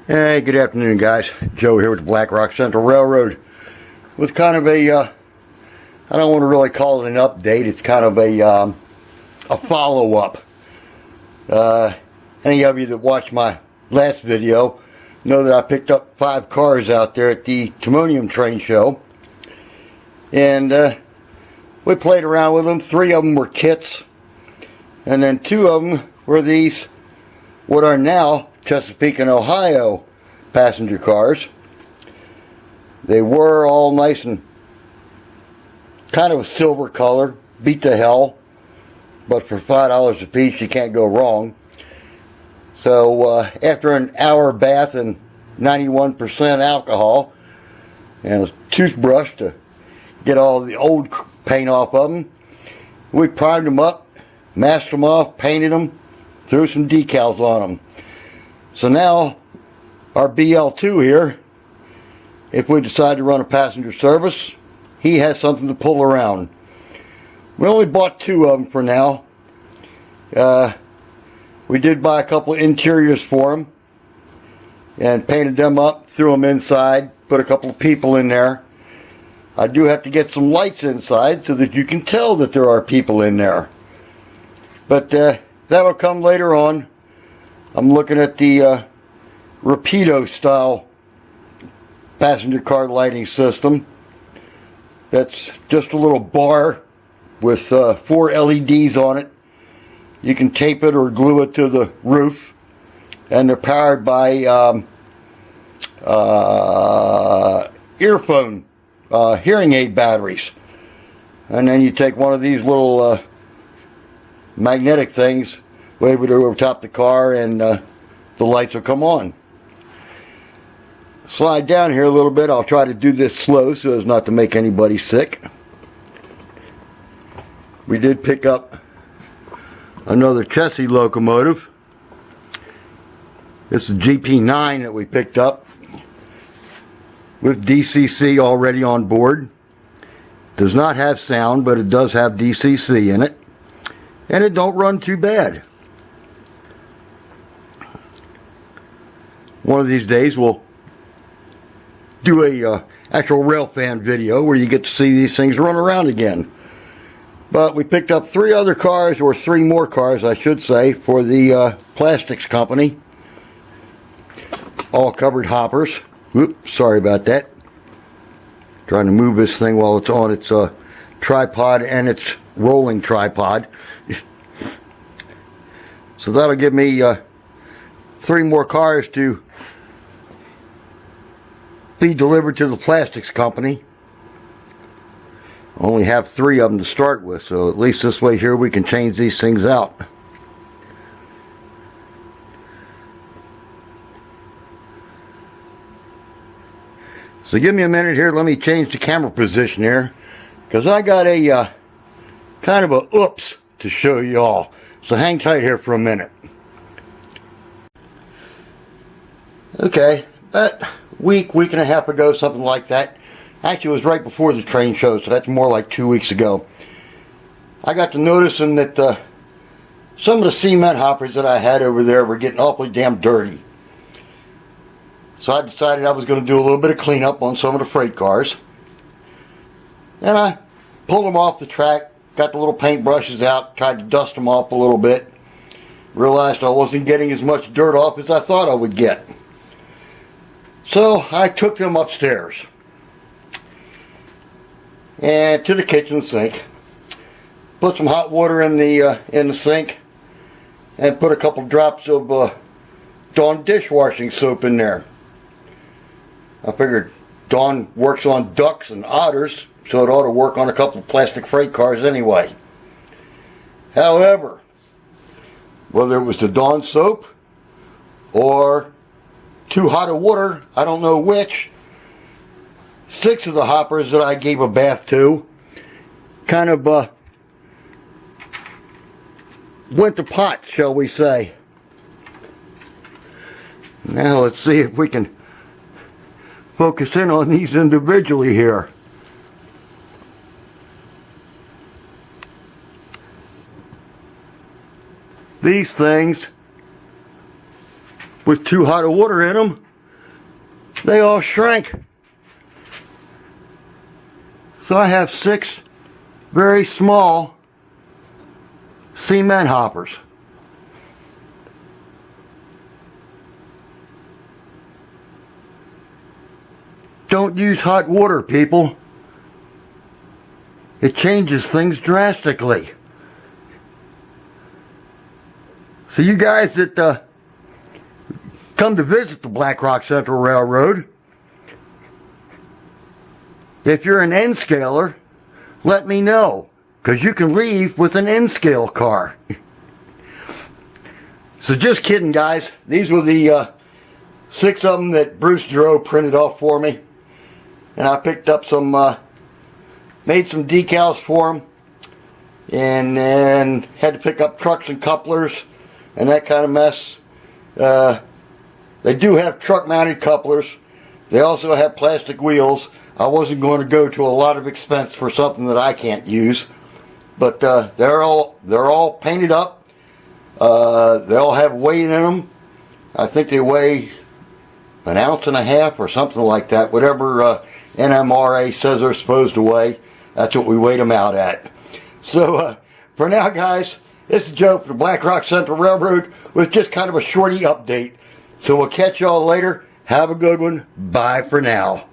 Hey, good afternoon, guys. Joe here with the Black Rock Central Railroad with kind of a, I don't want to really call it an update. It's kind of a follow-up. Any of you that watched my last video know that I picked up 5 cars out there at the Train Show. And we played around with them. 3 of them were kits. And then 2 of them were these, what are now Chesapeake and Ohio passenger cars. They were all nice and kind of a silver color, beat to hell, but for $5 a piece you can't go wrong. So after an hour bath and 91% alcohol and a toothbrush to get all the old paint off of them, we primed them up, masked them off, painted them, threw some decals on them. So now, our BL2 here, if we decide to run a passenger service, he has something to pull around. We only bought 2 of them for now. We did buy a couple of interiors for him and painted them up, threw them inside, put a couple of people in there. I do have to get some lights inside so that you can tell that there are people in there. But that'll come later on. I'm looking at the Rapido style passenger car lighting system. That's just a little bar with 4 LEDs on it. You can tape it or glue it to the roof, and they're powered by earphone hearing aid batteries. And then you take one of these little magnetic things, wave it over top the car, and the lights will come on. Slide down here a little bit. I'll try to do this slow so as not to make anybody sick. We did pick up another Chessie locomotive. This is a GP9 that we picked up with DCC already on board. Does not have sound, but it does have DCC in it. And it don't run too bad. One of these days we'll do a actual rail fan video where you get to see these things run around again. But we picked up 3 other cars, or 3 more cars I should say, for the plastics company. All covered hoppers. Oops, sorry about that. Trying to move this thing while it's on its tripod and its rolling tripod. So that'll give me 3 more cars to be delivered to the plastics company. Only have 3 of them to start with, so at least this way here we can change these things out. So give me a minute here, let me change the camera position here, because I got a kind of a oops to show you all. So hang tight here for a minute. Okay, that week and a half ago, something like that. Actually, it was right before the train show, so that's more like 2 weeks ago. I got to noticing that some of the cement hoppers that I had over there were getting awfully damn dirty. So I decided I was going to do a little bit of cleanup on some of the freight cars. And I pulled them off the track, got the little paint brushes out, tried to dust them off a little bit. Realized I wasn't getting as much dirt off as I thought I would get. So I took them upstairs and to the kitchen sink, put some hot water in the sink, and put a couple drops of Dawn dishwashing soap in there. I figured Dawn works on ducks and otters, so it ought to work on a couple of plastic freight cars anyway. However, whether it was the Dawn soap or too hot of water, I don't know which, 6 of the hoppers that I gave a bath to kind of went to pot, shall we say. Now let's see if we can focus in on these individually here. These things with too hot of water in them they all shrank. So I have 6 very small cement hoppers. Don't use hot water, people. It changes things drastically. So you guys that come to visit the Black Rock Central Railroad, if you're an N-scaler, let me know, because you can leave with an N-scale car. So just kidding, guys. These were the 6 of them that Bruce Giroux printed off for me. And I picked up some, made some decals for them. And then had to pick up trucks and couplers and that kind of mess. They do have truck-mounted couplers. They also have plastic wheels. I wasn't going to go to a lot of expense for something that I can't use. But they're all painted up. They all have weight in them. I think they weigh 1.5 ounces or something like that. Whatever NMRA says they're supposed to weigh, that's what we weighed them out at. So for now, guys, this is Joe from the Black Rock Central Railroad with just kind of a shorty update. So we'll catch y'all later. Have a good one. Bye for now.